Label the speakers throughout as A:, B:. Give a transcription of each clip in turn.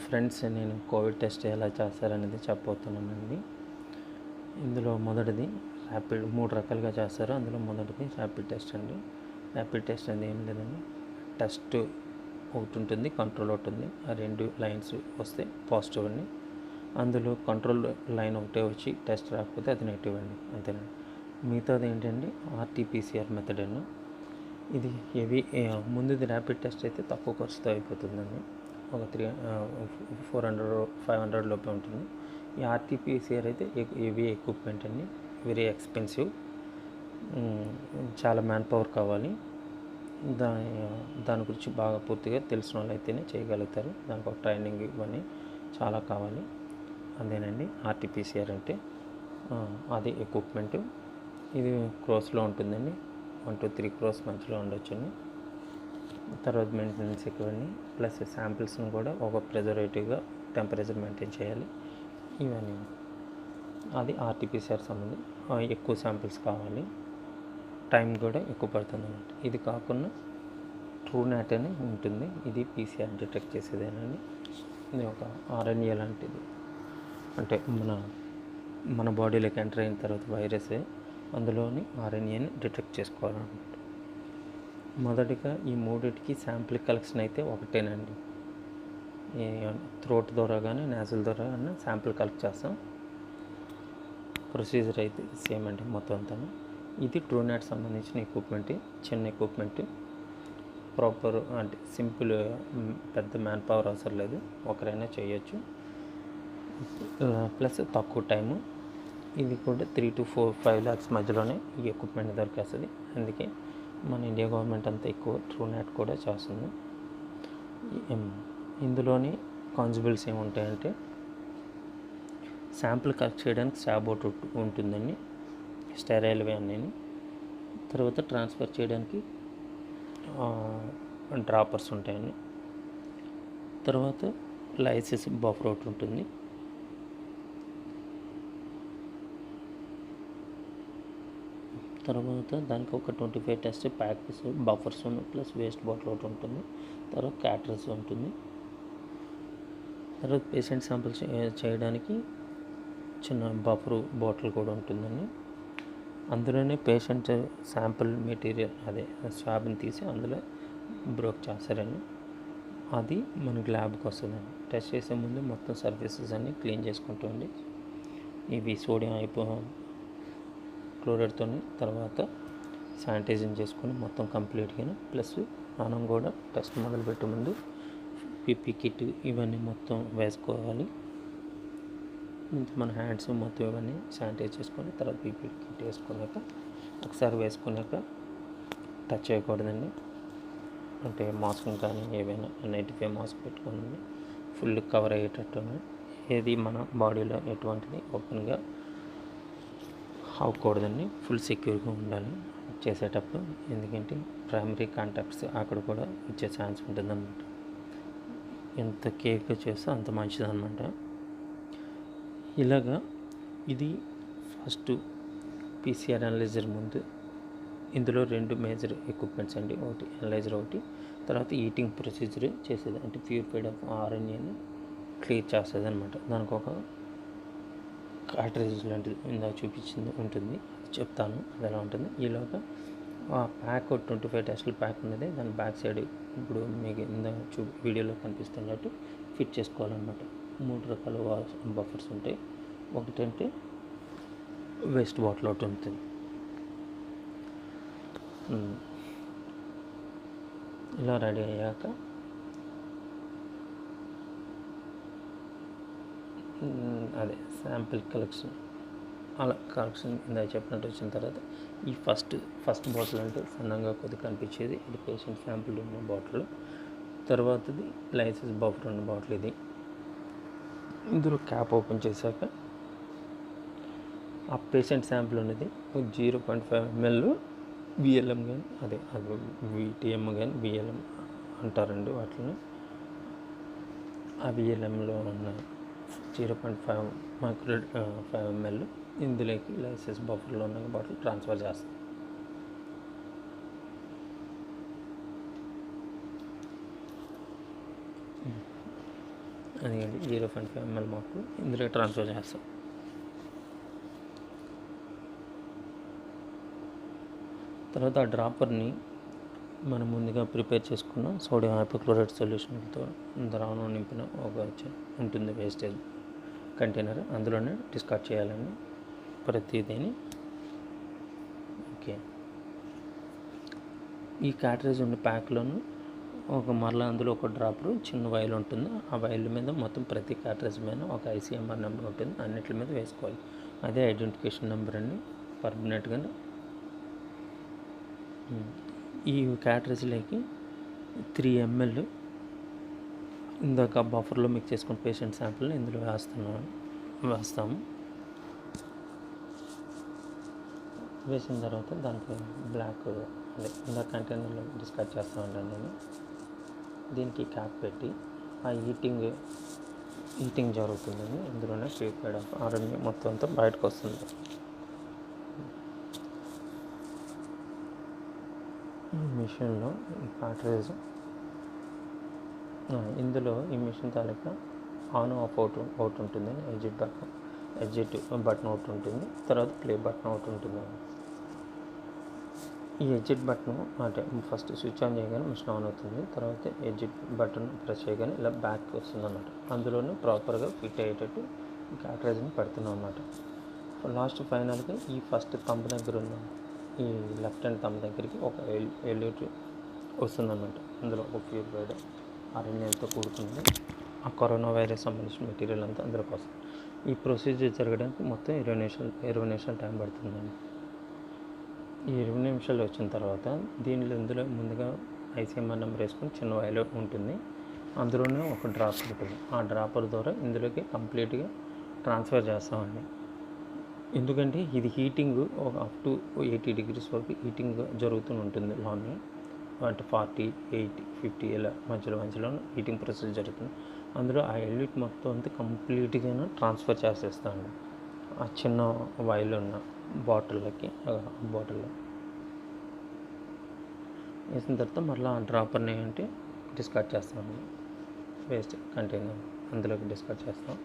A: Friends, నేను Covid test ఎలా చేస్తారనేది చెప్పబోతున్నానండి. ఇందులో మొదటిది ర్యాపిడ్, 3 రకాలుగా చేస్తారు. అందులో మొదటిది ర్యాపిడ్ టెస్ట్ అండి. ర్యాపిడ్ టెస్ట్ అనేది ఏం లేదండి, టెస్ట్ ఒకటి ఉంటుంది, కంట్రోల్ ఒకటి ఉంది. ఆ 2 లైన్స్ వస్తే పాజిటివ్ అండి. అందులో కంట్రోల్ లైన్ ఒకటే వచ్చి టెస్ట్ రాకపోతే అది నెగిటివ్ అండి, అంతేనండి. మిగతాది ఏంటంటే ఆర్టీపీసీఆర్ మెథడ్ అండి. ఇది ముందుది ర్యాపిడ్ టెస్ట్ అయితే తక్కువ ఖర్చుతో అయిపోతుందండి. ఒక 400 500 లోపే ఉంటుంది. ఈ ఆర్టీపీసీఆర్ అయితే హెవీ ఎక్విప్మెంట్ అండి, వెరీ ఎక్స్పెన్సివ్, చాలా మ్యాన్ పవర్ కావాలి. దాని గురించి బాగా పూర్తిగా తెలిసిన వాళ్ళు అయితేనే చేయగలుగుతారు. దానికి ఒక ట్రైనింగ్ ఇవన్నీ చాలా కావాలి. అదేనండి ఆర్టీపీసీఆర్ అంటే. అది ఎక్విప్మెంట్. ఇది క్రోస్లో ఉంటుందండి, 1 to 3 crores మధ్యలో ఉండొచ్చండి. తర్వాత మెయింటెనెన్స్ ఎక్కువండి, ప్లస్ శాంపిల్స్ని కూడా ఒక ప్రిజర్వేటివ్గా టెంపరేచర్ మెయింటైన్ చేయాలి. ఇవన్నీ అది ఆర్టీపీసీఆర్ సంబంధం. ఎక్కువ శాంపిల్స్ కావాలి, టైం కూడా ఎక్కువ పడుతుంది అన్నమాట. ఇది కాకుండా ట్రూనాట్ అని ఉంటుంది, ఇది పీసీఆర్ డిటెక్ట్ చేసేదేనండి. ఇది ఒక ఆర్ఎన్ఏ లాంటిది, అంటే మన బాడీలోకి ఎంటర్ అయిన తర్వాత వైరస్ అందులోని ఆర్ఎన్ఏని డిటెక్ట్ చేసుకోవాలన్నమాట. మొదటిగా ఈ మూడింటికి శాంపిల్ కలెక్షన్ అయితే ఒకటేనండి. థ్రోట్ ద్వారా కానీ నేజల్ ద్వారా కానీ శాంపిల్ కలెక్ట్ చేస్తాం. ప్రొసీజర్ అయితే సేమ్ అండి మొత్తం అంతా. ఇది ట్రూనాట్ సంబంధించిన ఎక్విప్మెంట్, చిన్న ఎక్విప్మెంట్, ప్రాపర్ అంటే సింపుల్, పెద్ద మ్యాన్ పవర్ అవసరం లేదు, ఒకరైనా చేయొచ్చు, ప్లస్ తక్కువ టైము. ఇది కూడా 3 to 5 lakhs మధ్యలోనే ఈ ఎక్విప్మెంట్ దొరికేస్తుంది. అందుకే మన ఇండియా గవర్నమెంట్ అంతా ఎక్కువ ట్రూనాట్ కూడా చేస్తుంది. ఇందులోని కాన్సిబుల్స్ ఏముంటాయంటే, శాంపుల్ కలెక్ట్ చేయడానికి స్వాబ్ ఒకటి ఉంటుందండి, స్టెరైల్వే అన్నీ. తర్వాత ట్రాన్స్ఫర్ చేయడానికి డ్రాపర్స్ ఉంటాయండి. తర్వాత లైసిస్ బఫర్ ఒకటి ఉంటుంది. తర్వాత దానికి ఒక 25 test packets, buffers plus waste bottle ఒకటి ఉంటుంది. తర్వాత క్యాటరస్ ఉంటుంది. తర్వాత పేషెంట్ శాంపిల్స్ చేయడానికి చిన్న బఫర్ బాటిల్ కూడా ఉంటుందండి. అందులోనే పేషెంట్ శాంపిల్ మెటీరియల్, అదే స్వాబ్ని తీసి అందులో బ్రోక్ చేస్తారండి. అది మనకి ల్యాబ్కి వస్తుందండి. టెస్ట్ చేసే ముందు మొత్తం సర్ఫేసెస్ అన్నీ క్లీన్ చేసుకుంటుంది. ఇవి సోడియం క్లోరైడ్తో తర్వాత శానిటైజింగ్ చేసుకొని మొత్తం కంప్లీట్గా, ప్లస్ మనం కూడా టెస్ట్ మొదలుపెట్టే ముందు పీపీ కిట్ ఇవన్నీ మొత్తం వేసుకోవాలి. మన హ్యాండ్స్ మొత్తం ఇవన్నీ శానిటైజ్ చేసుకొని తర్వాత పీపీ కిట్ వేసుకున్నాక, ఒకసారి వేసుకున్నాక టచ్ చేయకూడదండి. అంటే మాస్క్ కానీ ఏవైనా N95 మాస్క్ పెట్టుకోండి, ఫుల్ కవర్ అయ్యేటట్టు. ఏది మన బాడీలో ఎటువంటిది ఓపెన్గా అవ్వకూడదండి, ఫుల్ సెక్యూర్గా ఉండాలి చేసేటప్పుడు. ఎందుకంటే ప్రైమరీ కాంటాక్ట్స్ అక్కడ కూడా వచ్చే ఛాన్స్ ఉంటుందన్నమాట. ఎంత కేర్గా చేస్తే అంత మంచిది అన్నమాట. ఇలాగా ఇది ఫస్ట్ పీసీఆర్ అనలైజర్ ముందు. ఇందులో 2 మేజర్ ఎక్విప్మెంట్స్ అండి, ఒకటి అనలైజర్, ఒకటి తర్వాత ఈటింగ్ ప్రొసీజర్ చేసేది, అంటే ప్యూరిఫైడ్ ఆఫ్ ఆర్ఎన్ఏని క్లియర్ చేస్తుంది అనమాట. దానికి ఒక కార్ట్రిడ్జ్ లాంటిది ఇందాక చూపించింది ఉంటుంది, చెప్తాను అది ఎలా ఉంటుంది. ఈలోగా ఆ ప్యాక్ 25 టెస్టుల ప్యాక్ ఉన్నది, దాని బ్యాక్ సైడ్ ఇప్పుడు మీకు ఇందాక వీడియోలో కనిపిస్తున్నట్టు ఫిట్ చేసుకోవాలన్నమాట. 3 రకాల బఫర్స్ ఉంటాయి. ఒకటంటే వేస్ట్ బాటిల్ ఒకటి ఉంటుంది. ఇలా రెడీ అయ్యాక అదే శాంపిల్ కలెక్షన్, అలా కలెక్షన్ ఇందాక చెప్పినట్టు వచ్చిన తర్వాత ఈ ఫస్ట్ బాటిల్ అంటే సన్నంగా కొద్దిగా కనిపించేది, ఇది పేషెంట్ శాంపిల్ ఉన్న బాటిల్. తర్వాతది లైసిస్ బఫర్ ఉన్న బాటిల్. ఇది ఇందులో క్యాప్ ఓపెన్ చేశాక ఆ పేషెంట్ శాంపిల్ ఉన్నది 0.5 ml బిఎల్ఎం కానీ, అది విటిఎం కానీ బిఎల్ఎం అంటారండి వాటిని. ఆ బిఎల్ఎంలో ఉన్న 0.5 ml ఇందులోకి లైసిస్ బఫర్లో ఉన్న బాటిల్ ట్రాన్స్ఫర్ చేస్తాం. అది 0.5 ml మాకు ఇందులో ట్రాన్స్ఫర్ చేస్తాం. తర్వాత ఆ డ్రాపర్ని మనం ముందుగా ప్రిపేర్ చేసుకున్న సోడియం హైపోక్లోరైడ్ సొల్యూషన్తో ద్రావణం నింపిన ఒక ఉంటుంది వేస్టేజ్ కంటైనర్, అందులోనే డిస్కార్డ్ చేయాలండి ప్రతిదీని. ఓకే, ఈ క్యాటరేజ్ ఉన్న ప్యాక్లోను మరలా అందులో ఒక డ్రాపర్ చిన్న వైల్ ఉంటుంది. ఆ వైల్ మీద మొత్తం ప్రతి క్యాటరేజ్ మీద ఒక ICMR నెంబర్ ఉంటుంది, అన్నిటి మీద వేసుకోవాలి. అదే ఐడెంటిఫికేషన్ నెంబర్ అండి పర్మనెంట్గా. ఈ క్యాటరేజ్లోకి 3 ml ఇందాక బఫర్లో మిక్స్ చేసుకున్న పేషెంట్ శాంపిల్ని ఇందులో వేస్తాము. వేసిన తర్వాత దానికి బ్లాక్ ఇందాక కంటైనర్లో డిస్కార్డ్ చేస్తూ ఉంటాను నేను. దీనికి క్యాప్ పెట్టి ఆ హీటింగ్ జరుగుతుందండి. ఇందులోనే ప్యూరిఫైడ్ ఆఫ్ RNA మొత్తం అంతా బయటకు వస్తుంది. ఈ మిషన్లో ఈ క్యాటరేజ్ ఇందులో ఈ మిషన్ తాలూకా ఆన్ ఆఫ్ అవుట్ ఉంటుందండి. ఎగ్జిట్ బటన్ ఒకటి ఉంటుంది, తర్వాత ప్లే బటన్ ఒకటి ఉంటుంది. ఈ ఎగ్జిట్ బటన్ అంటే ఫస్ట్ స్విచ్ ఆన్ చేయగానే మిషన్ ఆన్ అవుతుంది, తర్వాత ఎగ్జిట్ బటన్ ప్రెస్ చేయగానే ఇలా బ్యాక్ వస్తుంది అన్నమాట. అందులోనే ప్రాపర్గా ఫిట్ అయ్యేటట్టు క్యాటరేజ్ని పెడుతున్నాం అన్నమాట. లాస్ట్ ఫైనల్గా ఈ ఫస్ట్ థంబ్ దగ్గర ఉన్న ఈ లెఫ్ట్ హ్యాండ్ థంబ్ దగ్గరికి ఒక ఎల్యూట్ వస్తుందన్నమాట. అందులో ఒక ప్యూరిఫైడ్ RNAతో కూడుకుంది. ఆ కరోనా వైరస్ సంబంధించిన మెటీరియల్ అంతా అందులోకి వస్తుంది. ఈ ప్రొసీజర్ జరగడానికి మొత్తం 20 నిమిషాలు టైం పడుతుందండి. ఈ 20 నిమిషాలు వచ్చిన తర్వాత ఇందులో ముందుగా ICMR నెంబర్ వేసుకొని చిన్న వైల్ ఉంటుంది, అందులోనే ఒక డ్రాపర్ ఉంటుంది. ఆ డ్రాపర్ ద్వారా ఇందులోకి కంప్లీట్గా ట్రాన్స్ఫర్ చేస్తామండి. ఎందుకంటే ఇది హీటింగ్ అప్ టు 80 degrees వరకు హీటింగ్ జరుగుతూ ఉంటుంది లోని. అంటే 40, 80, 50 ఇలా మధ్యలో హీటింగ్ ప్రొసెస్ జరుగుతుంది. అందులో ఆ ఎల్యూట్ మొత్తం అంతా కంప్లీట్గా ట్రాన్స్ఫర్ చేసేస్తామండి ఆ చిన్న వైల్ ఉన్న బాటిల్లో వేసిన తర్వాత మళ్ళీ ఆ డ్రాపర్ని డిస్కార్డ్ చేస్తాము. వేస్ట్ కంటైనర్ అందులోకి డిస్కార్డ్ చేస్తాం.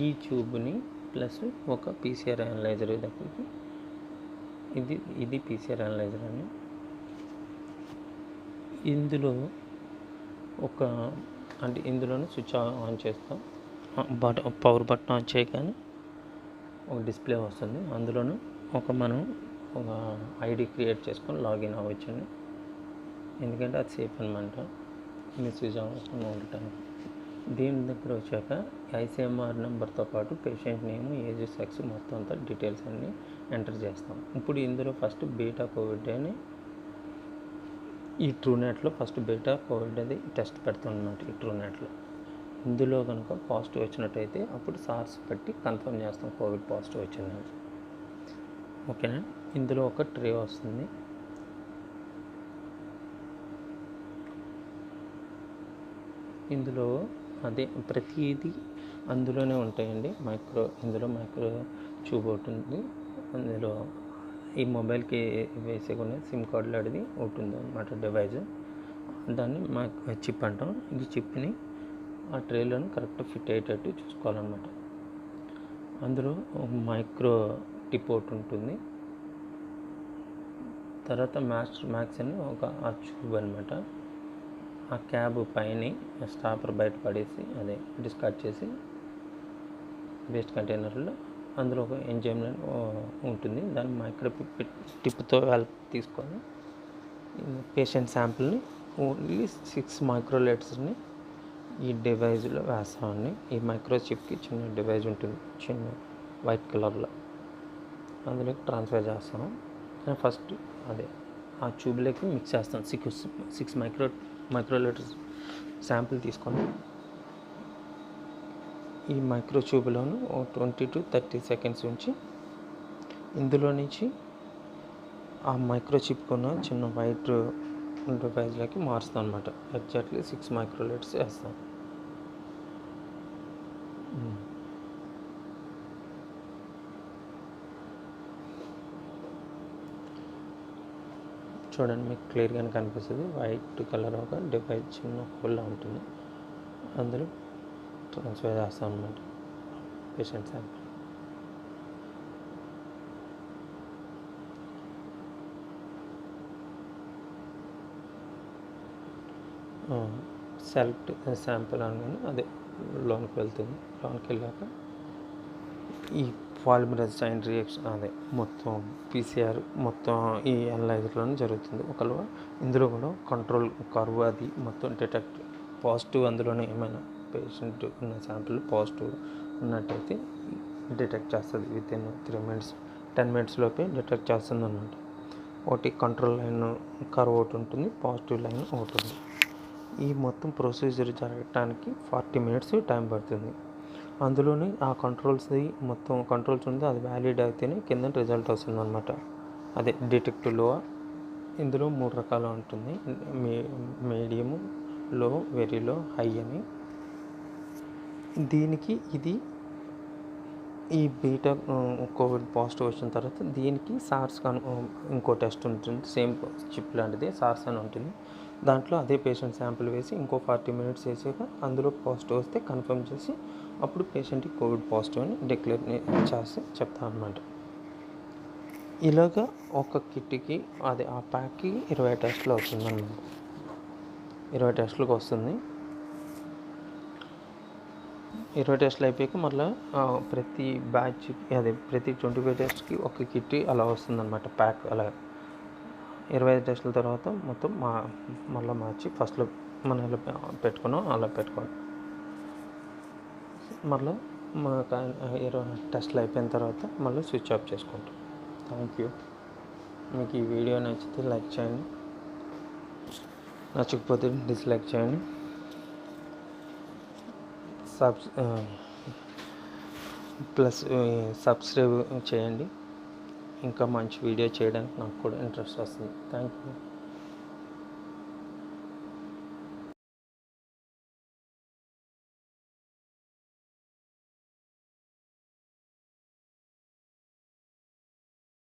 A: ఈ ట్యూబ్ని ప్లస్ ఒక PCR అనలైజర్ దగ్గరికి ఇది PCR అనలైజర్ అని. ఇందులో ఇందులోనే స్విచ్ ఆన్ చేస్తాం. పవర్ బటన్ ఆన్ చేయగానే ఒక డిస్ప్లే వస్తుంది. అందులోనూ మనం ఒక ID క్రియేట్ చేసుకొని లాగిన్ అవ్వచ్చండి. ఎందుకంటే అది సేఫ్ అనమాట, మిస్యూజ్ అవ్వకుండా ఉండటానికి. దీని దగ్గర వచ్చాక ICMR నెంబర్తో పాటు పేషెంట్ నేమ్, ఏజ్, సెక్స్ మొత్తం అంతా డీటెయిల్స్ అన్నీ ఎంటర్ చేస్తాం. ఇప్పుడు ఇందులో ఫస్ట్ బీటా కోవిడ్ అని ఈ ట్రూనెట్లో ఫస్ట్ బీటా కోవిడ్ అది టెస్ట్ పెడతాం అన్నమాట. ఈ ట్రూనెట్లో ఇందులో కనుక పాజిటివ్ వచ్చినట్టయితే అప్పుడు SARS పెట్టి కన్ఫర్మ్ చేస్తాం కోవిడ్ పాజిటివ్ వచ్చిందని. ఓకేనా. ఇందులో ఒక ట్రే వస్తుంది. ఇందులో ప్రతిదీ అందులోనే ఉంటాయండి. ఇందులో మైక్రో ట్యూబ్ ఉంటుంది. అందులో ఈ మొబైల్కి వేసే కొన్ని సిమ్ కార్డులు అడిగి ఉంటుంది అన్నమాట డివైజ్. దాన్ని చిప్ అంటాం. ఈ చిప్ని ఆ ట్రేలోని కరెక్ట్ ఫిట్ అయ్యేటట్టు చూసుకోవాలన్నమాట. అందులో మైక్రో టిప్ ఒకటి ఉంటుంది. తర్వాత మ్యాక్స్ అని ఆ ట్యూబ్ అనమాట. ఆ క్యాబ్ పైన స్టాపర్ బయట పడేసి డిస్కార్డ్ చేసి వేస్ట్ కంటైనర్లో అందులో ఒక ఎంజైమ్ ఉంటుంది. దాన్ని మైక్రో టిప్తో హెల్ప్ తీసుకొని పేషెంట్ శాంపిల్ని ఓన్లీ 6 మైక్రోలైట్స్ని ఈ డివైజ్లో వేస్తామండి. ఈ మైక్రో చిప్కి చిన్న డివైజ్ ఉంటుంది, చిన్న వైట్ కలర్లో. అందులోకి ట్రాన్స్ఫర్ చేస్తాం. ఫస్ట్ ఆ ట్యూబ్లోకి మిక్స్ చేస్తాం. 6 మైక్రోలీటర్స్ శాంపిల్ తీసుకొని ఈ మైక్రో ట్యూబ్లోను 20 to 30 seconds ఉంచి ఇందులో నుంచి ఆ మైక్రో చిప్ కొన్న చిన్న వైట్ డివైజ్లోకి మారుస్తాం అనమాట. ఎగ్జాక్ట్లీ 6 మైక్రోలీటర్స్ వేస్తాం. చూడండి, మీకు క్లియర్గానే కనిపిస్తుంది. వైట్ కలర్ ఒక డివైస్ చిన్న హోల్లా ఉంటుంది, అందులో ట్రాన్స్ఫర్ చేస్తాం అనమాట పేషెంట్ శాంపిల్. సెలెక్ట్ శాంపిల్ అనగానే అదే లోనికి వెళ్తుంది. లోనికి వెళ్ళాక ఈ పాలిమరేజ్ చైన్ రియాక్షన్ అదే మొత్తం పీసీఆర్ మొత్తం ఈ అనలైజర్లోనే జరుగుతుంది. ఒకవేళ ఇందులో కూడా కంట్రోల్ కర్వ్ అది మొత్తం డిటెక్ట్ పాజిటివ్, అందులోనే ఏమైనా పేషెంట్ ఉన్న శాంపిల్ పాజిటివ్ ఉన్నట్టయితే డిటెక్ట్ చేస్తుంది. వితిన్ 3 minutes 10 minutes లోపే డిటెక్ట్ చేస్తుంది అన్నమాట. ఒకటి కంట్రోల్ లైన్ కర్వ్ ఒకటి ఉంటుంది, పాజిటివ్ లైన్ ఒకటి ఉంది. ఈ మొత్తం ప్రొసీజర్ జరగటానికి 40 minutes టైం పడుతుంది. అందులోని ఆ కంట్రోల్స్ది మొత్తం కంట్రోల్స్ ఉంది, అది వ్యాలిడ్ అయితేనే కింద రిజల్ట్ వస్తుంది అనమాట. అదే డిటెక్టివ్లో ఇందులో 3 రకాలు ఉంటుంది, మీడియము, లో, వెరీ లో, హై అని. దీనికి ఇది ఈ బీటా కోవిడ్ పాజిటివ్ వచ్చిన తర్వాత దీనికి సార్స్ ఇంకో టెస్ట్ ఉంటుంది, సేమ్ చిప్ లాంటిది సార్స్ అని ఉంటుంది. దాంట్లో అదే పేషెంట్ శాంపిల్ వేసి ఇంకో 40 minutes వేసాక అందులో పాజిటివ్ వస్తే కన్ఫర్మ్ చేసి అప్పుడు పేషెంట్కి కోవిడ్ పాజిటివ్ అని డిక్లేర్ చేసి చెప్తాను అనమాట. ఇలాగా ఒక కిట్కి అది ఆ ప్యాక్కి 20 టెస్టులు అవుతుంది అన్నమాట. 20 టెస్టులకు వస్తుంది. 20 టెస్టులు అయిపోయాక మళ్ళీ ప్రతి బ్యాచ్కి అదే ప్రతి 25 టెస్ట్కి ఒక కిట్ అలా వస్తుందన్నమాట, ప్యాక్ అలా. 25 టెస్టుల తర్వాత మొత్తం మళ్ళీ మార్చి ఫస్ట్లో మనం ఎలా పెట్టుకున్నాం అలా పెట్టుకోవాలి. మళ్ళీ మా 20 టెస్టులు అయిపోయిన తర్వాత మళ్ళీ స్విచ్ ఆఫ్ చేసుకుంటాం. Thank you. మీకు ఈ వీడియో నచ్చితే లైక్ చేయండి, నచ్చకపోతే డిస్లైక్ చేయండి. సబ్స్క్రైబ్ చేయండి. ఇంకా మంచి వీడియో చేయడానికి నాకు కూడా ఇంట్రెస్ట్ వస్తుంది. Thank you.